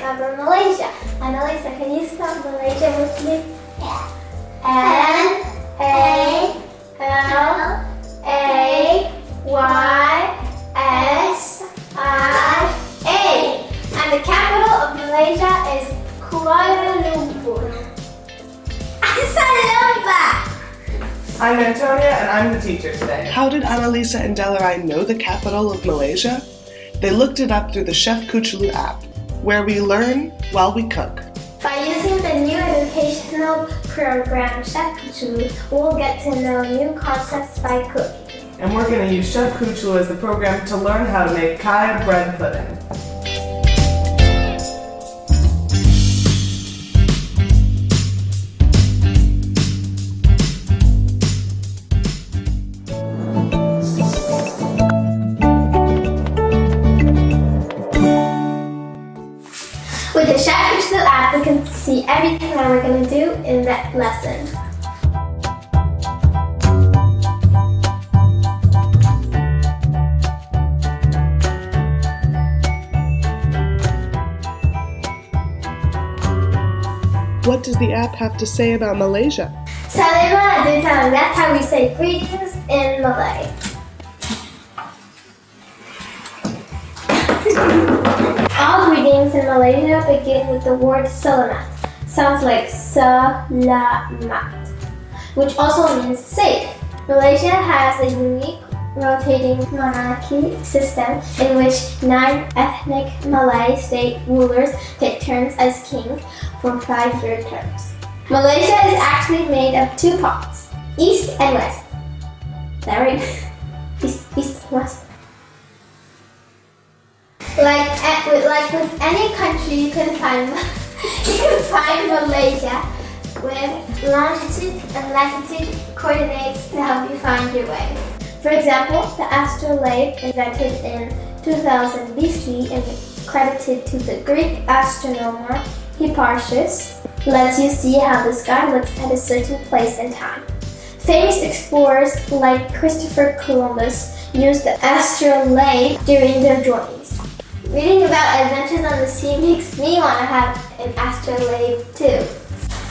of Malaysia. Annalisa, can you spell Malaysia with me? Yeah. Malaysia. And the capital of Malaysia is Kuala Lumpur. I'm Antonia and I'm the teacher today. How did Annalisa and Delarai know the capital of Malaysia? They looked it up through the Chef Koochooloo app, where we learn while we cook. By using the new educational program Chef Koochooloo, we'll get to know new concepts by cooking. And we're going to use Chef Koochooloo as the program to learn how to make kaya bread pudding. With the Chef Koochooloo app, we can see everything that we're going to do in that lesson. What does the app have to say about Malaysia? Salam alaikum, that's how we say greetings in Malay. All greetings in Malaysia begin with the word salamat. Sounds like salamat, which also means safe. Malaysia has a unique rotating monarchy system in which 9 ethnic Malay state rulers take turns as king for 5-year terms. Malaysia is actually made of 2 parts, East and West. Is that right? East and West. Like with any country, you can find Malaysia with longitude and latitude coordinates to help you find your way. For example, the astrolabe invented in 2000 BC and credited to the Greek astronomer Hipparchus lets you see how the sky looks at a certain place and time. Famous explorers like Christopher Columbus used the astrolabe during their journeys. Reading about adventures on the sea makes me want to have an astrolabe too.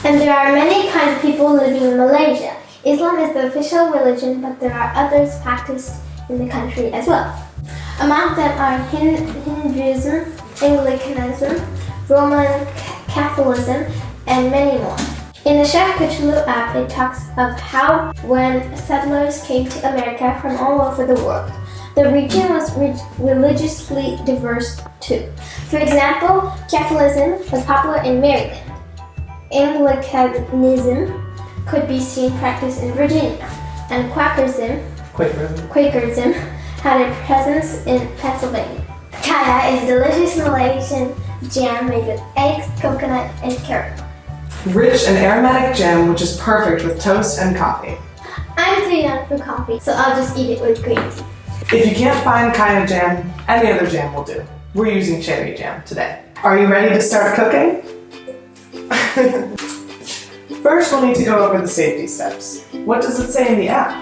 And there are many kinds of people living in Malaysia. Islam is the official religion, but there are others practiced in the country as well. Among them are Hinduism, Anglicanism, Roman Catholicism, and many more. In the Chef Koochooloo app, it talks of how when settlers came to America from all over the world, the region was religiously diverse too. For example, Catholicism was popular in Maryland. Anglicanism could be seen practiced in Virginia, and Quakerism had a presence in Pennsylvania. Kaya is a delicious Malaysian jam made with eggs, coconut, and carrot. Rich and aromatic jam which is perfect with toast and coffee. I'm too young for coffee, so I'll just eat it with green tea. If you can't find kaya jam, any other jam will do. We're using cherry jam today. Are you ready to start cooking? First, we'll need to go over the safety steps. What does it say in the app?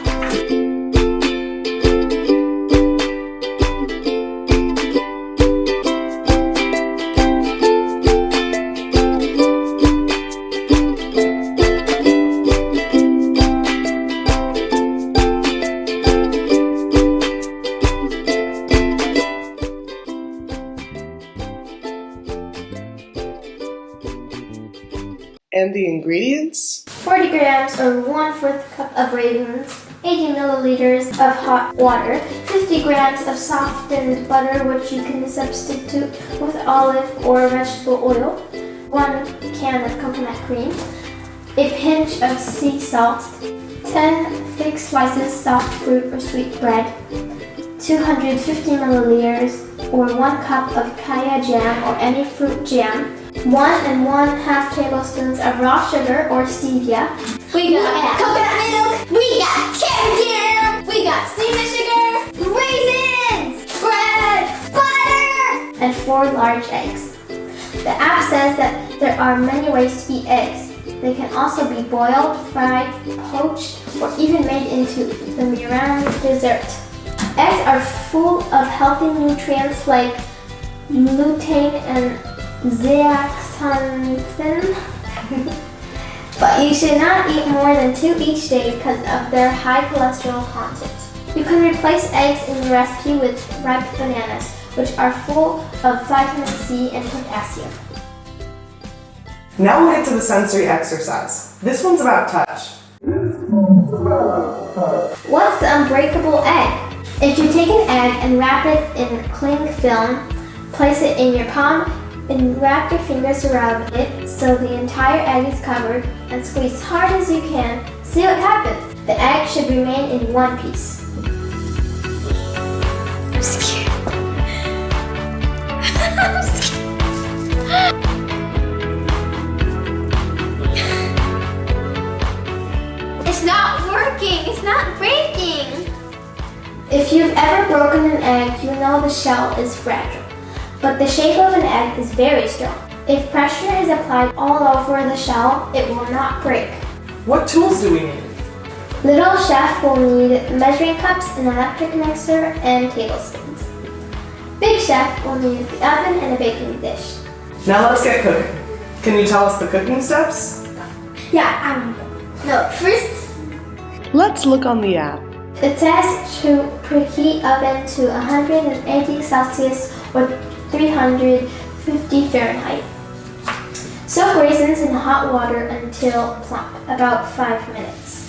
And the ingredients? 40 grams or 1/4 cup of raisins, 80 milliliters of hot water, 50 grams of softened butter which you can substitute with olive or vegetable oil, 1 can of coconut cream, a pinch of sea salt, 10 thick slices soft fruit or sweet bread, 250 milliliters or 1 cup of kaya jam or any fruit jam, 1 1/2 tablespoons of raw sugar or stevia. We got coconut milk, we got cherry jam, we got steamed sugar, raisins, bread, butter, and 4 large eggs. The app says that there are many ways to eat eggs. They can also be boiled, fried, poached, or even made into the meringue dessert. Eggs are full of healthy nutrients like lutein and zeaxanthin. But you should not eat more than 2 each day because of their high cholesterol content. You can replace eggs in your recipe with ripe bananas, which are full of vitamin C and potassium. Now we'll get to the sensory exercise. This one's about touch. What's the unbreakable egg? If you take an egg and wrap it in cling film, place it in your palm and wrap your fingers around it so the entire egg is covered and squeeze hard as you can. See what happens. The egg should remain in one piece. I'm scared. I'm scared. It's not working. It's not breaking. If you've ever broken an egg, you know the shell is fragile, but the shape of an egg is very strong. If pressure is applied all over the shell, it will not break. What tools do we need? Little chef will need measuring cups, an electric mixer, and tablespoons. Big chef will need the oven and a baking dish. Now let's get cooking. Can you tell us the cooking steps? Yeah, no, first Let's look on the app. it says to preheat oven to 180 Celsius or 350 Fahrenheit. Soak raisins in hot water until plump, about 5 minutes.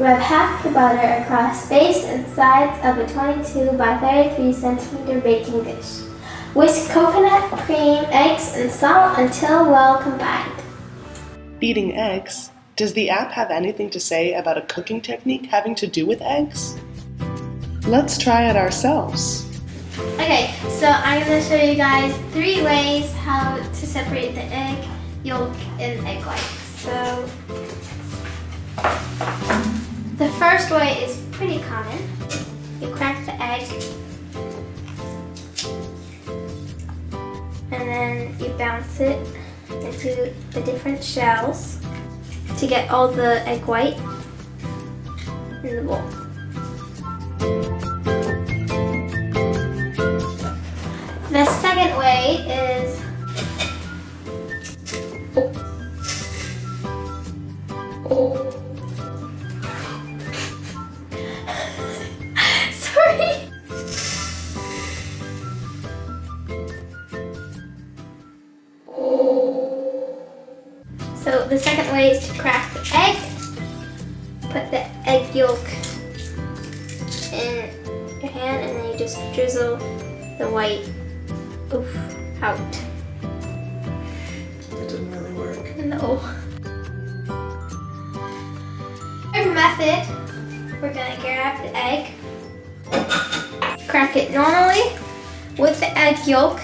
Rub half the butter across base and sides of a 22 by 33 centimeter baking dish. Whisk coconut, cream, eggs, and salt until well combined. Beating eggs. Does the app have anything to say about a cooking technique having to do with eggs? Let's try it ourselves. Okay, so I'm going to show you guys 3 ways how to separate the egg yolk and egg white. So the first way is pretty common. You crack the egg and then you bounce it into the different shells to get all the egg white in the bowl. The second way is sorry. So the second way is to crack the egg, put the egg yolk in your hand, and then you just drizzle the white out. It didn't really work. No. Third method, we're gonna grab the egg, crack it normally with the egg yolk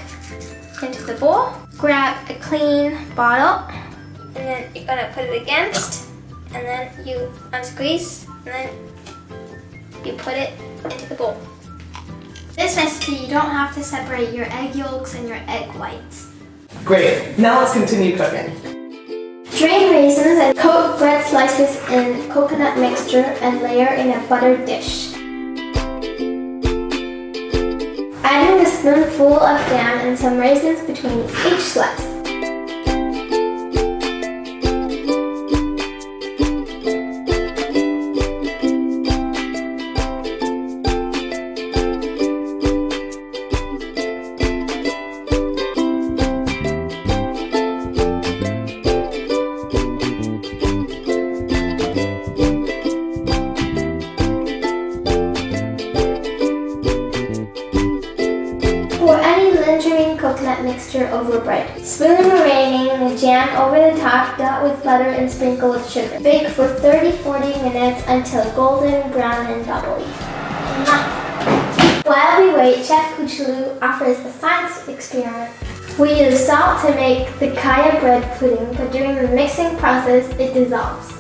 into the bowl, grab a clean bottle, and then you're gonna put it against, and then you unsqueeze, and then you put it into the bowl. This recipe, you don't have to separate your egg yolks and your egg whites. Great. Now let's continue cooking. Drain raisins and coat bread slices in coconut mixture and layer in a buttered dish. Adding a spoonful of jam and some raisins between each slice. Pour any lingering coconut mixture over bread. Spoon the remaining jam over the top, dot with butter, and sprinkle with sugar. Bake for 30-40 minutes until golden brown and bubbly. While we wait, Chef Koochooloo offers a science experiment. We use salt to make the kaya bread pudding, but during the mixing process, it dissolves.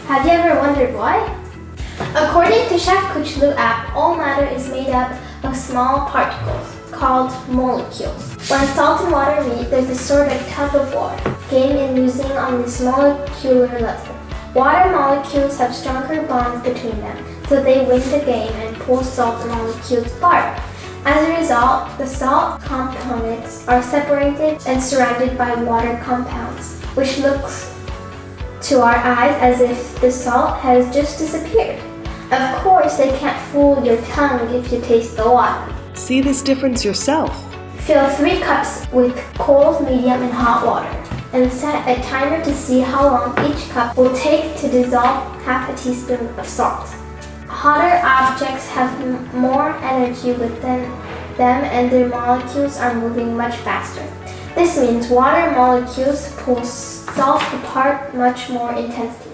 Have you ever wondered why? According to Chef Koochooloo app, all matter is made up of small particles called molecules. When salt and water meet, there's a sort of tug of war, game and losing on this molecular level. Water molecules have stronger bonds between them, so they win the game and pull salt molecules apart. As a result, the salt components are separated and surrounded by water compounds, which looks to our eyes as if the salt has just disappeared. Of course, they can't fool your tongue if you taste the water. See this difference yourself. Fill 3 cups with cold, medium, and hot water, and set a timer to see how long each cup will take to dissolve half a teaspoon of salt. Hotter objects have more energy within them and their molecules are moving much faster. This means water molecules pull salt apart much more intensely.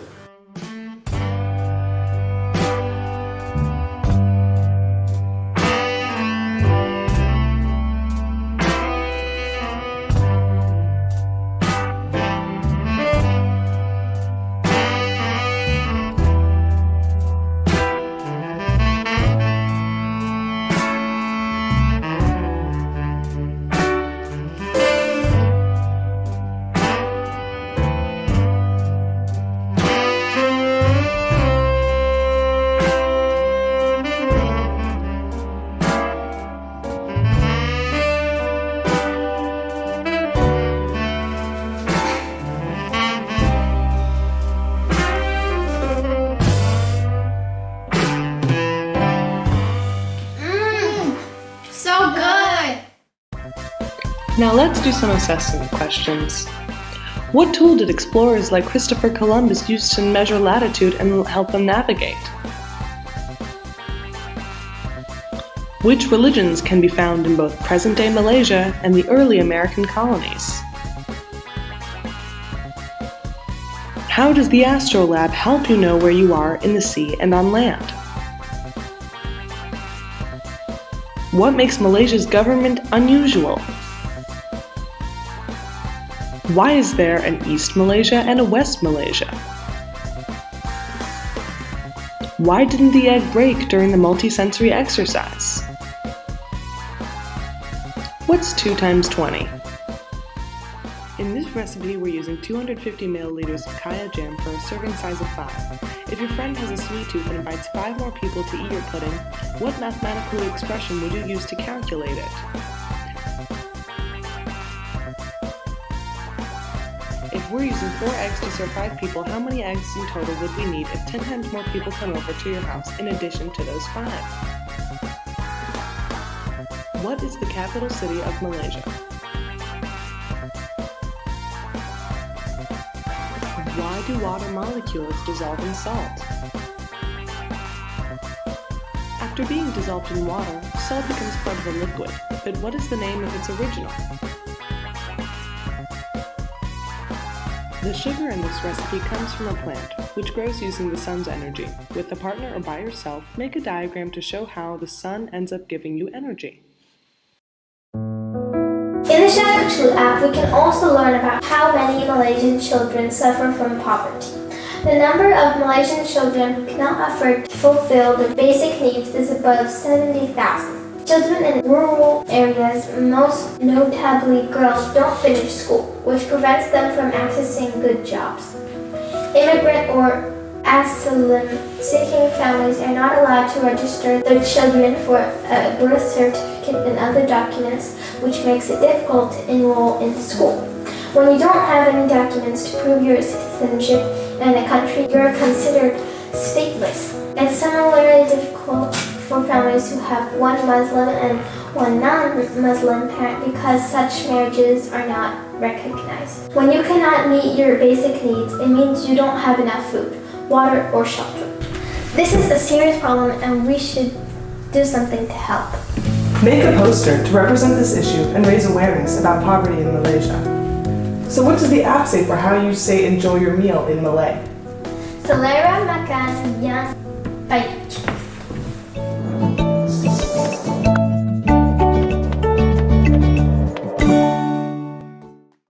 Now let's do some assessment questions. What tool did explorers like Christopher Columbus use to measure latitude and help them navigate? Which religions can be found in both present-day Malaysia and the early American colonies? How does the astrolabe help you know where you are in the sea and on land? What makes Malaysia's government unusual? Why is there an East Malaysia and a West Malaysia? Why didn't the egg break during the multisensory exercise? What's 2 times 20? In this recipe, we're using 250 milliliters of kaya jam for a serving size of 5. If your friend has a sweet tooth and invites 5 more people to eat your pudding, what mathematical expression would you use to calculate it? If we're using 4 eggs to serve 5 people, how many eggs in total would we need if 10 times more people come over to your house in addition to those 5? What is the capital city of Malaysia? Why do water molecules dissolve in salt? After being dissolved in water, salt becomes part of a liquid, but what is the name of its original? The sugar in this recipe comes from a plant, which grows using the sun's energy. With a partner or by yourself, make a diagram to show how the sun ends up giving you energy. In the Chef Koochooloo app, we can also learn about how many Malaysian children suffer from poverty. The number of Malaysian children who cannot afford to fulfill their basic needs is above 70,000. Children in rural areas, most notably girls, don't finish school, which prevents them from accessing good jobs. Immigrant or asylum-seeking families are not allowed to register their children for a birth certificate and other documents, which makes it difficult to enroll in school. When you don't have any documents to prove your citizenship in a country, you're considered stateless. It's similarly difficult for families who have one Muslim and one non-Muslim parent because such marriages are not recognized. When you cannot meet your basic needs, it means you don't have enough food, water, or shelter. This is a serious problem and we should do something to help. Make a poster to represent this issue and raise awareness about poverty in Malaysia. So what does the app say for how you say enjoy your meal in Malay? Selera makan yang baik.